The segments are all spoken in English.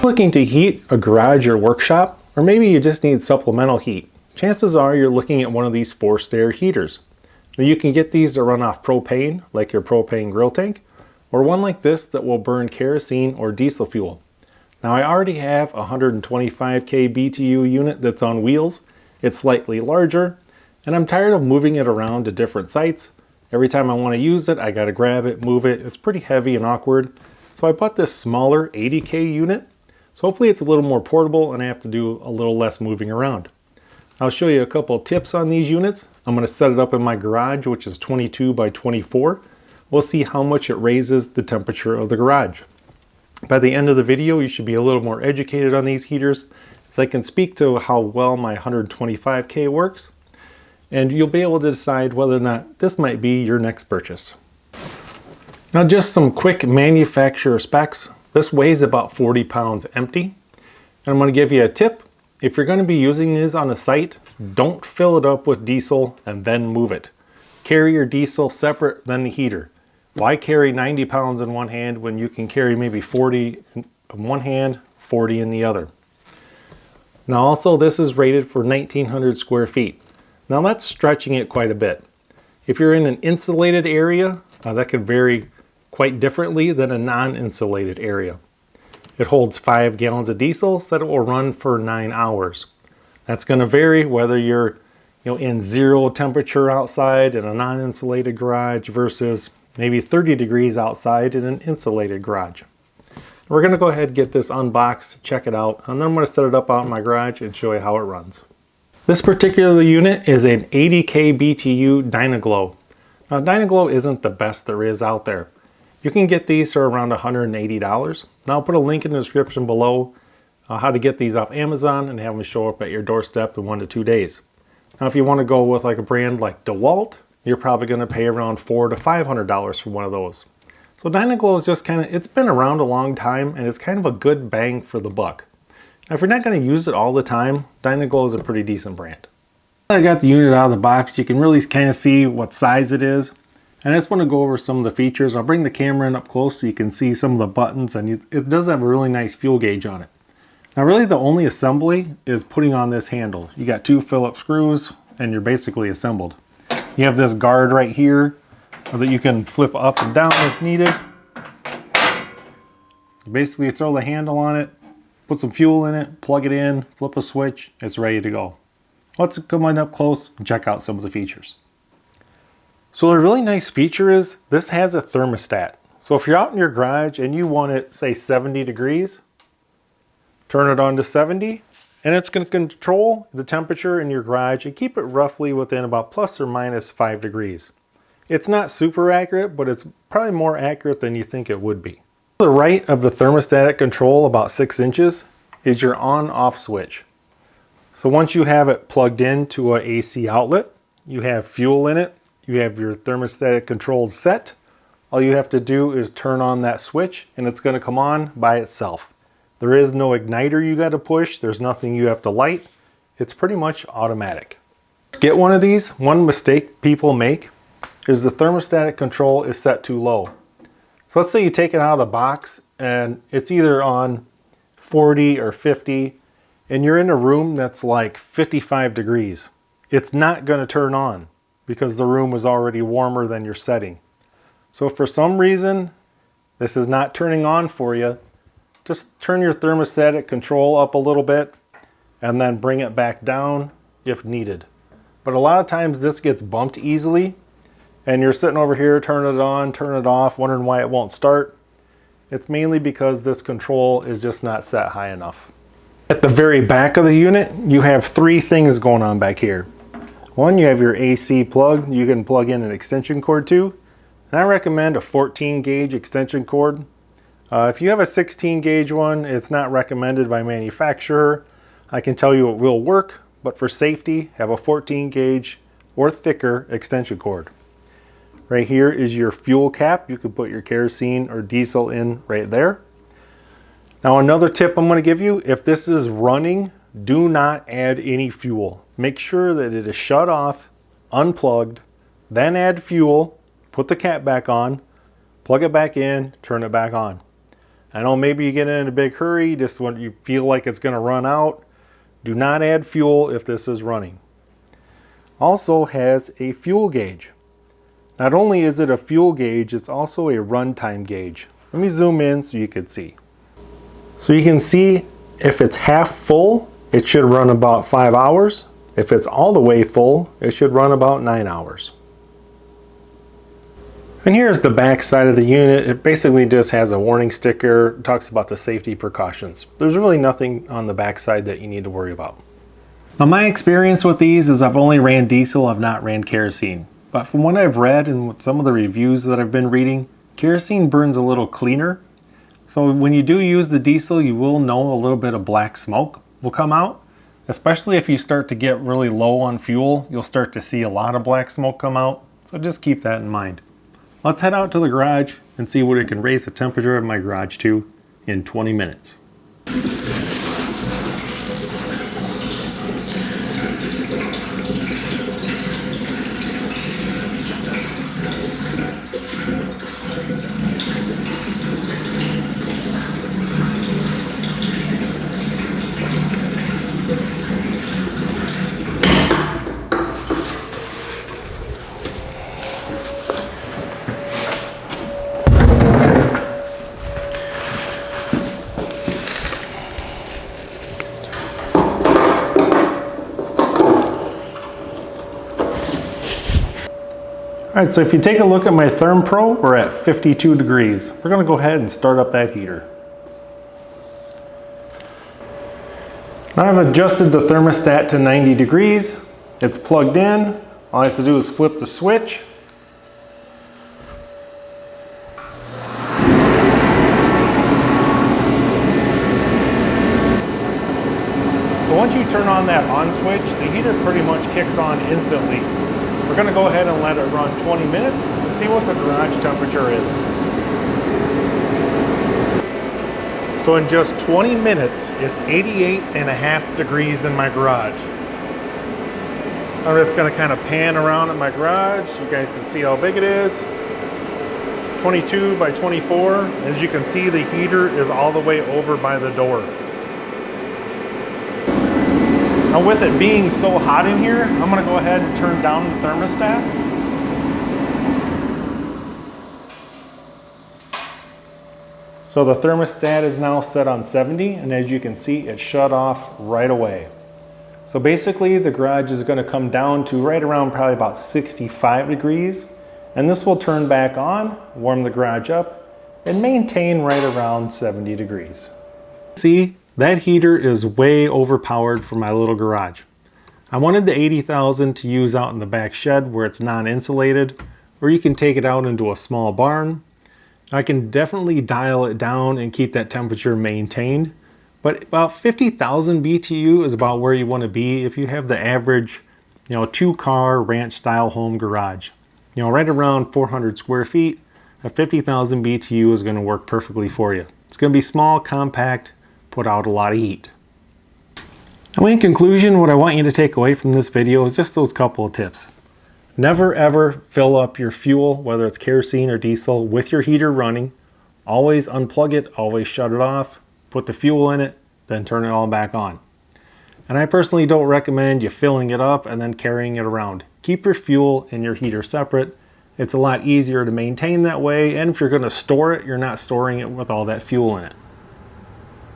Looking to heat a garage or workshop, or maybe you just need supplemental heat, chances are you're looking at one of these forced air heaters. Now you can get these to run off propane, like your propane grill tank, or one like this that will burn kerosene or diesel fuel. Now I already have a 125k BTU unit that's on wheels. It's slightly larger, and I'm tired of moving it around to different sites. Every time I want to use it, I gotta grab it, move it. It's pretty heavy and awkward. So I bought this smaller 80k unit. So hopefully it's a little more portable and I have to do a little less moving around. I'll show you a couple of tips on these units. I'm going to set it up in my garage, which is 22 by 24. We'll see how much it raises the temperature of the garage. By the end of the video, you should be a little more educated on these heaters, so I can speak to how well my 125k works, and you'll be able to decide whether or not this might be your next purchase. Now just some quick manufacturer specs. This weighs about 40 pounds empty. And I'm going to give you a tip. If you're going to be using this on a site, don't fill it up with diesel and then move it. Carry your diesel separate than the heater. Why carry 90 pounds in one hand when you can carry maybe 40 in one hand, 40 in the other? Now also, this is rated for 1900 square feet. Now that's stretching it quite a bit. If you're in an insulated area, that could vary quite differently than a non-insulated area. It holds 5 gallons of diesel, so that it will run for 9 hours. That's going to vary whether you're in zero temperature outside in a non-insulated garage versus maybe 30 degrees outside in an insulated garage. We're going to go ahead and get this unboxed, check it out, and then I'm going to set it up out in my garage and show you how it runs. This particular unit is an 80k BTU Dynaglow. Now Dynaglow isn't the best there is out there. You can get these for around $180. Now I'll put a link in the description below how to get these off Amazon and have them show up at your doorstep in 1 to 2 days. Now if you want to go with like a brand like DeWalt, you're probably going to pay around $400 to $500 for one of those. So Dynaglow is just it's been around a long time and it's kind of a good bang for the buck. Now if you're not going to use it all the time, Dynaglow is a pretty decent brand. I got the unit out of the box. You can really kind of see what size it is. And I just want to go over some of the features. I'll bring the camera in up close so you can see some of the buttons, and it does have a really nice fuel gauge on it. Now really the only assembly is putting on this handle. You got 2 Phillips screws and you're basically assembled. You have this guard right here that you can flip up and down if needed. You basically throw the handle on it, put some fuel in it, plug it in, flip a switch, it's ready to go. Let's come on up close and check out some of the features. So a really nice feature is this has a thermostat. So if you're out in your garage and you want it, say 70 degrees, turn it on to 70, and it's going to control the temperature in your garage and keep it roughly within about plus or minus 5 degrees. It's not super accurate, but it's probably more accurate than you think it would be. To the right of the thermostatic control, about 6 inches, is your on-off switch. So once you have it plugged into an AC outlet, you have fuel in it, you have your thermostatic controlled set. All you have to do is turn on that switch and it's going to come on by itself. There is no igniter you got to push. There's nothing you have to light. It's pretty much automatic. Get one of these. One mistake people make is the thermostatic control is set too low. So let's say you take it out of the box and it's either on 40 or 50 and you're in a room that's like 55 degrees. It's not going to turn on because the room was already warmer than your setting. So if for some reason this is not turning on for you, just turn your thermostatic control up a little bit and then bring it back down if needed. But a lot of times this gets bumped easily and you're sitting over here, turn it on, turn it off, wondering why it won't start. It's mainly because this control is just not set high enough. At the very back of the unit, you have 3 things going on back here. One, you have your AC plug you can plug in an extension cord to. And I recommend a 14 gauge extension cord. If you have a 16 gauge one, it's not recommended by manufacturer. I can tell you it will work, but for safety, have a 14 gauge or thicker extension cord. Right here is your fuel cap. You can put your kerosene or diesel in right there. Now another tip I'm going to give you, if this is running, do not add any fuel. Make sure that it is shut off, unplugged, then add fuel, put the cap back on, plug it back in, turn it back on. I know maybe you get in a big hurry, just when you feel like it's going to run out. Do not add fuel if this is running. Also has a fuel gauge. Not only is it a fuel gauge, it's also a runtime gauge. Let me zoom in so you can see. So you can see if it's half full, it should run about 5 hours. If it's all the way full, it should run about 9 hours. And here's the back side of the unit. It basically just has a warning sticker. It talks about the safety precautions. There's really nothing on the back side that you need to worry about. Now my experience with these is I've only ran diesel, I've not ran kerosene. But from what I've read and some of the reviews that I've been reading, kerosene burns a little cleaner. So when you do use the diesel, you will know a little bit of black smoke will come out. Especially if you start to get really low on fuel, you'll start to see a lot of black smoke come out. So just keep that in mind. Let's head out to the garage and see what it can raise the temperature of my garage to in 20 minutes. All right, so if you take a look at my ThermPro, we're at 52 degrees. We're gonna go ahead and start up that heater. Now I've adjusted the thermostat to 90 degrees. It's plugged in. All I have to do is flip the switch. So once you turn on that on switch, the heater pretty much kicks on instantly. We're going to go ahead and let it run 20 minutes and see what the garage temperature is. So in just 20 minutes, it's 88.5 degrees in my garage. I'm just going to kind of pan around at my garage. You guys can see how big it is. 22 by 24. As you can see, the heater is all the way over by the door. Now with it being so hot in here, I'm going to go ahead and turn down the thermostat. So the thermostat is now set on 70, and as you can see, it shut off right away. So basically the garage is going to come down to right around probably about 65 degrees, and this will turn back on, warm the garage up, and maintain right around 70 degrees. See? That heater is way overpowered for my little garage. I wanted the 80,000 to use out in the back shed where it's non-insulated, or you can take it out into a small barn. I can definitely dial it down and keep that temperature maintained, but about 50,000 BTU is about where you want to be if you have the average, 2-car ranch style home garage. Right around 400 square feet, a 50,000 BTU is going to work perfectly for you. It's going to be small, compact, put out a lot of heat. Now in conclusion, what I want you to take away from this video is just those couple of tips. Never ever fill up your fuel, whether it's kerosene or diesel, with your heater running. Always unplug it, always shut it off, put the fuel in it, then turn it all back on. And I personally don't recommend you filling it up and then carrying it around. Keep your fuel and your heater separate. It's a lot easier to maintain that way, and if you're going to store it, you're not storing it with all that fuel in it.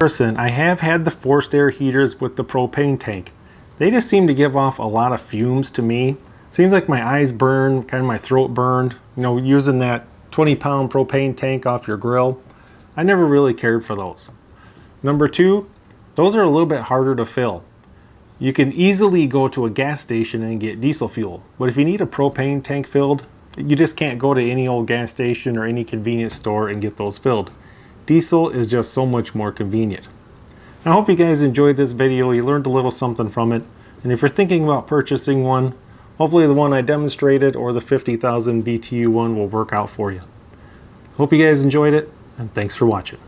I have had the forced air heaters with the propane tank. They just seem to give off a lot of fumes to me. Seems like my eyes burn, kind of my throat burned, using that 20-pound propane tank off your grill. I never really cared for those. Number two, those are a little bit harder to fill. You can easily go to a gas station and get diesel fuel, but if you need a propane tank filled, you just can't go to any old gas station or any convenience store and get those filled. Diesel is just so much more convenient. I hope you guys enjoyed this video. You learned a little something from it. And if you're thinking about purchasing one, hopefully the one I demonstrated or the 50,000 BTU one will work out for you. Hope you guys enjoyed it, and thanks for watching.